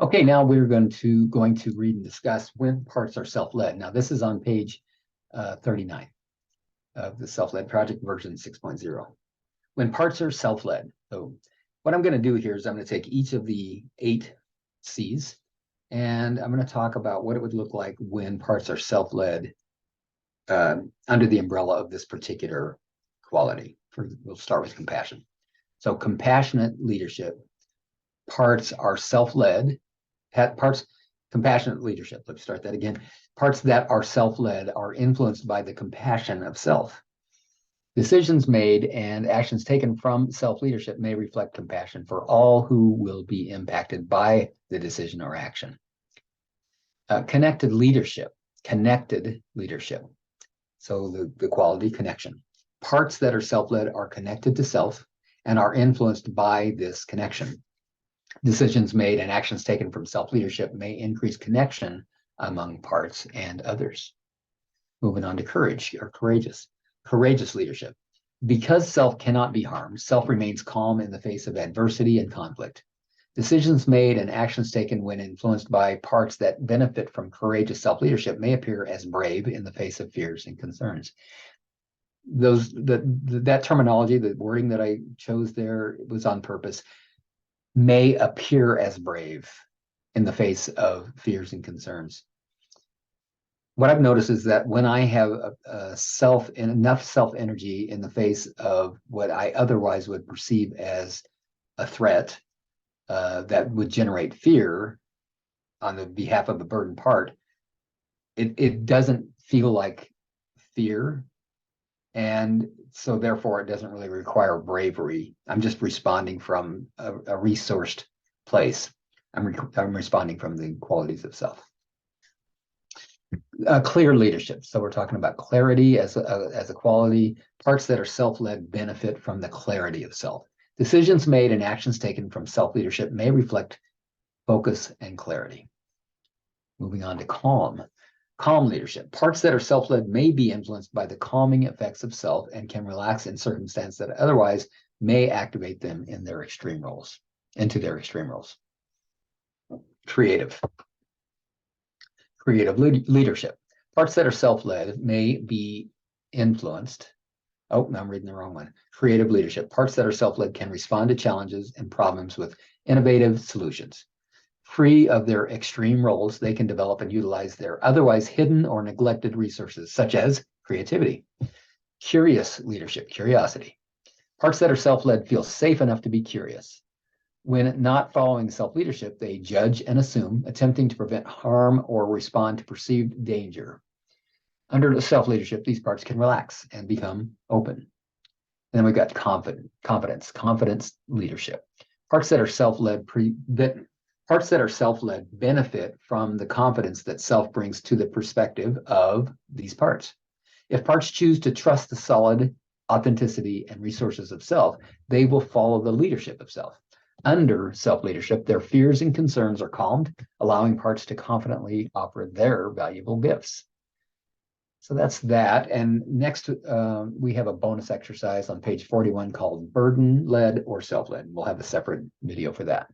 Okay, now we're going to read and discuss when parts are self-led. Now, this is on page 39 of the self-led project version 6.0. When parts are self-led. So what I'm going to do here is I'm going to take each of the 8 C's, and I'm going to talk about what it would look like when parts are self-led under the umbrella of this particular quality. We'll start with compassion. So compassionate leadership. Parts are self-led. Compassionate leadership. Let's start that again. Parts that are self-led are influenced by the compassion of self. Decisions made and actions taken from self-leadership may reflect compassion for all who will be impacted by the decision or action. Connected leadership. So the quality connection. Parts that are self-led are connected to self and are influenced by this connection. Decisions made and actions taken from self-leadership may increase connection among parts and others. Moving on to courage or courageous. Courageous leadership. Because self cannot be harmed, self remains calm in the face of adversity and conflict. Decisions made and actions taken when influenced by parts that benefit from courageous self-leadership may appear as brave in the face of fears and concerns. That terminology, the wording that I chose there, was on purpose. May appear as brave in the face of fears and concerns. What I've noticed is that when I have enough self-energy in the face of what I otherwise would perceive as a threat that would generate fear on the behalf of a burdened part, it doesn't feel like fear. And so therefore, it doesn't really require bravery. I'm just responding from a resourced place. I'm responding from the qualities of self. Clear leadership. So we're talking about clarity as a quality. Parts that are self-led benefit from the clarity of self. Decisions made and actions taken from self-leadership may reflect focus and clarity. Moving on to calm. Calm leadership. Parts that are self-led may be influenced by the calming effects of self and can relax in circumstances that otherwise may activate them into their extreme roles. Creative leadership. Parts that are self-led may be influenced. Oh, I'm reading the wrong one. Creative leadership. Parts that are self-led can respond to challenges and problems with innovative solutions. Free of their extreme roles, they can develop and utilize their otherwise hidden or neglected resources, such as creativity. Curious leadership, curiosity. Parts that are self-led feel safe enough to be curious. When not following self-leadership, they judge and assume, attempting to prevent harm or respond to perceived danger. Under the self-leadership, these parts can relax and become open. And then we've got confidence leadership. Parts that are self-led benefit from the confidence that self brings to the perspective of these parts. If parts choose to trust the solid authenticity and resources of self, they will follow the leadership of self. Under self-leadership, their fears and concerns are calmed, allowing parts to confidently offer their valuable gifts. So that's that. And next, we have a bonus exercise on page 41 called burden-led or self-led. We'll have a separate video for that.